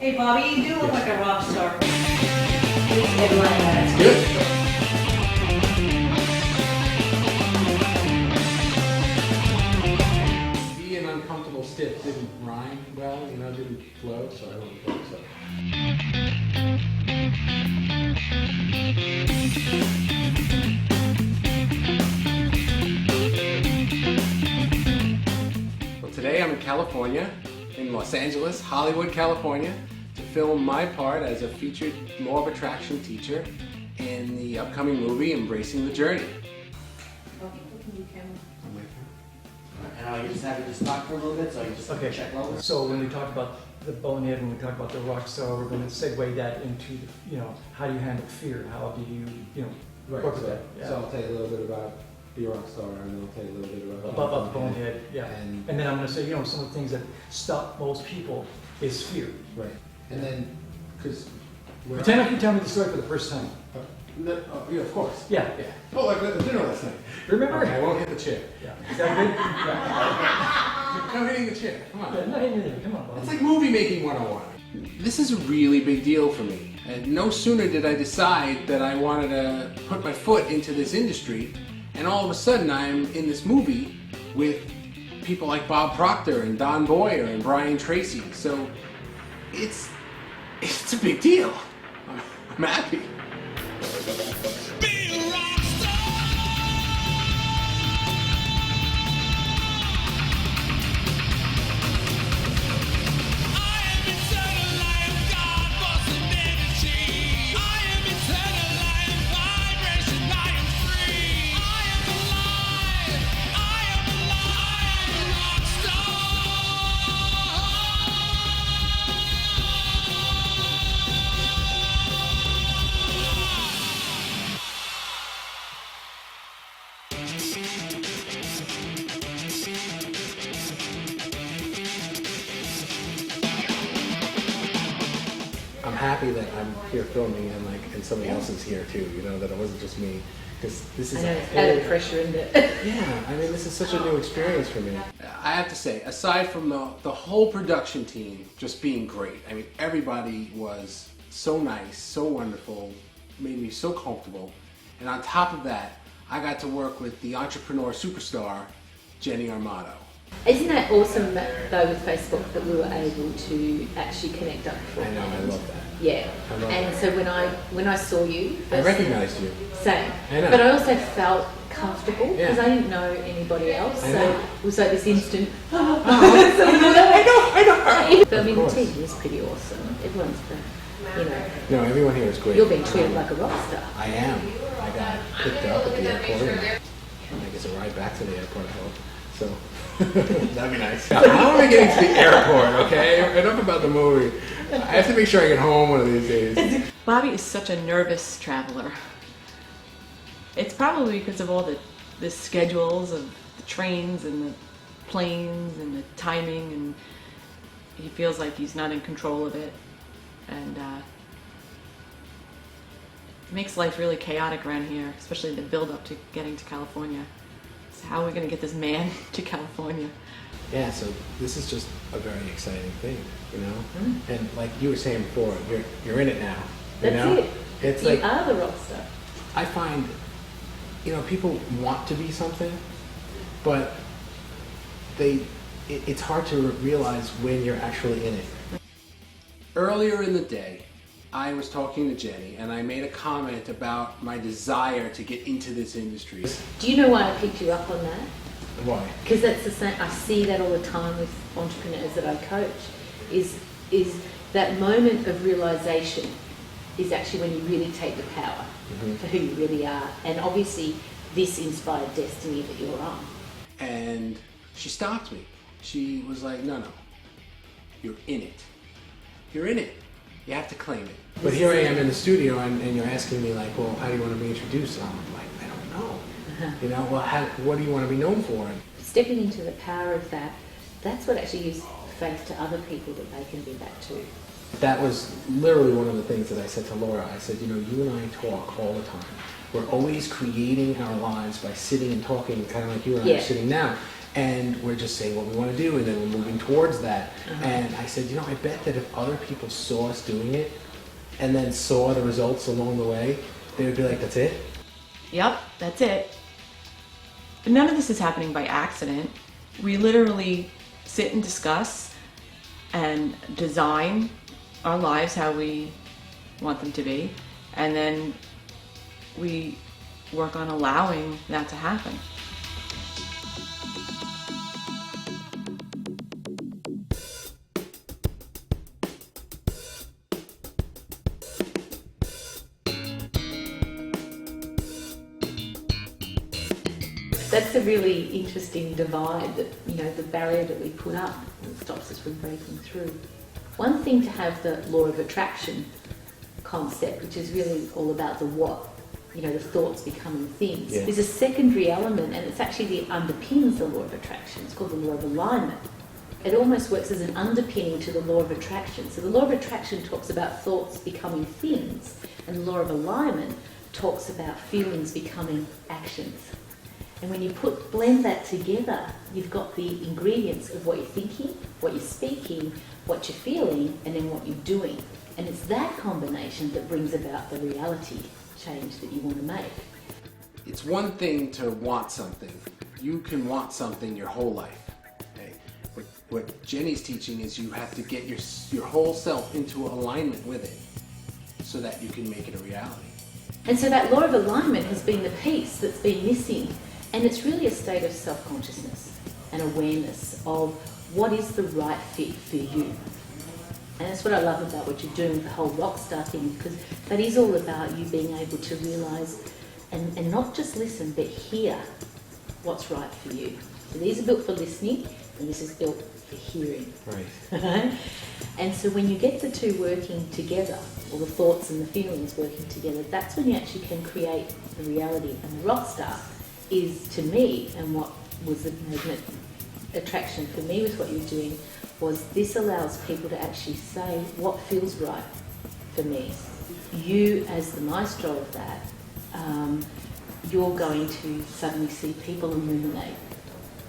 Hey Bobby, you do look like a rock star. Everyone has. Good. Being uncomfortable stiff didn't rhyme well, didn't flow, so I went with it. Well, today I'm in California, in Los Angeles, Hollywood, California, to film my part as a featured law of attraction teacher in the upcoming movie Embracing the Journey. And I just have you just talk for a little bit so I can just check levels. So when we talk about the bonehead, when we talk about the rock star, we're going to segue that into, how do you handle fear? How do you, work with that? Yeah. So I'll tell you a little bit about the rock star, and then I'll tell you a little bit About the bonehead, yeah. And then I'm going to say, some of the things that stop most people is fear. right. And then, because... Pretend like you tell me the story for the first time. Yeah, of course. Yeah. Oh, like the dinner last night. Remember? Okay, I won't hit the chair. Yeah. Is that good? Yeah. No hitting the chair. Come on. Yeah, not hitting it. Come on, Bob. It's like movie making 101. This is a really big deal for me. And no sooner did I decide that I wanted to put my foot into this industry, and all of a sudden I'm in this movie with people like Bob Proctor and Don Boyer and Brian Tracy. So it's a big deal. I'm happy. I'm happy that I'm here filming and somebody else is here too, that it wasn't just me. Because this is I know, it's added pressure, isn't it? Yeah, this is such a new experience for me. I have to say, aside from the whole production team just being great, everybody was so nice, so wonderful, made me so comfortable. And on top of that, I got to work with the entrepreneur superstar, Jennie Armato. Isn't that awesome though with Facebook that we were able to actually connect up before? I know, I love that. Yeah. And so when I saw you, I recognized you. Same. I know. But I also felt comfortable because Yeah. I didn't know anybody else. I So know. it was like this instant. I know. But the course. team is pretty awesome. Everyone's No, everyone here is great. you're being treated like a rock star. I am. I got picked up at the airport and I guess a ride back to the airport, I hope. So, that'd be nice. How am I getting to the airport, okay? Enough about the movie. I have to make sure I get home one of these days. Bobby is such a nervous traveler. It's probably because of all the schedules of the trains and the planes and the timing, and he feels like he's not in control of it. And it makes life really chaotic around here, especially the build up to getting to California. So how are we going to get this man to California? Yeah, so this is just a very exciting thing, And like you were saying before, you're in it now. That's it. It's You like are the rock star. I find, people want to be something, but it's hard to realize when you're actually in it. Earlier in the day, I was talking to Jennie and I made a comment about my desire to get into this industry. Do you know why I picked you up on that? Why? Because that's the same. I see that all the time with entrepreneurs that I coach. Is that moment of realization is actually when you really take the power for who you really are. And obviously, this inspired destiny that you're on. And she stopped me. She was like, no, you're in it. You're in it. You have to claim it. But here I am in the studio and you're asking me like, well, how do you want to be introduced? And I'm like, I don't know. Well, what do you want to be known for? Stepping into the power of that's what actually gives faith to other people that they can do that too. That was literally one of the things that I said to Laura. I said, you and I talk all the time. We're always creating our lives by sitting and talking, kind of like you and I are sitting now. and we're just saying what we want to do, and then we're moving towards that. And I said, I bet that if other people saw us doing it and then saw the results along the way, they would be like, that's it? Yep, that's it. But none of this is happening by accident. We literally sit and discuss and design our lives how we want them to be, and then we work on allowing that to happen. That's a really interesting divide, that the barrier that we put up that stops us from breaking through. One thing to have the law of attraction concept, which is really all about the what, the thoughts becoming things. Yeah. There's a secondary element, and it's actually the underpins the law of attraction. It's called the law of alignment. It almost works as an underpinning to the law of attraction. So the law of attraction talks about thoughts becoming things, and the law of alignment talks about feelings becoming actions. And when you blend that together, you've got the ingredients of what you're thinking, what you're speaking, what you're feeling, and then what you're doing. And it's that combination that brings about the reality change that you want to make. It's one thing to want something. You can want something your whole life. Okay? What Jennie's teaching is you have to get your whole self into alignment with it so that you can make it a reality. And so that law of alignment has been the piece that's been missing. And it's really a state of self-consciousness and awareness of what is the right fit for you. And that's what I love about what you're doing with the whole rockstar thing, because that is all about you being able to realise and not just listen, but hear what's right for you. So these are built for listening, and this is built for hearing. Right. And so when you get the two working together, or the thoughts and the feelings working together, that's when you actually can create the reality. And the rockstar is, to me, and what was the magnet attraction for me with what you're doing, was this allows people to actually say what feels right for me. You, as the maestro of that, you're going to suddenly see people illuminate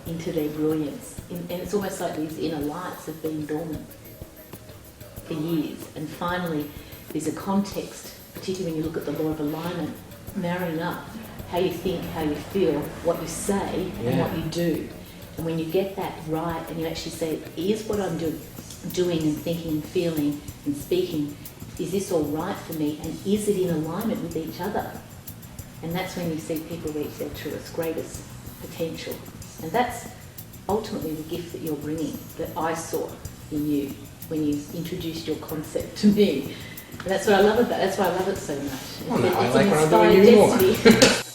into their brilliance. And it's almost like these inner lights have been dormant for years. And finally, there's a context, particularly when you look at the law of alignment, marrying up how you think, how you feel, what you say, and what you do. And when you get that right, and you actually say, here's what I'm doing and thinking and feeling and speaking, is this all right for me, and is it in alignment with each other? And that's when you see people reach their truest, greatest potential. And that's ultimately the gift that you're bringing, that I saw in you when you introduced your concept to me. And that's what I love about it. That's why I love it so much. Well, no, I It's like an what I'm doing even more. inspired destiny.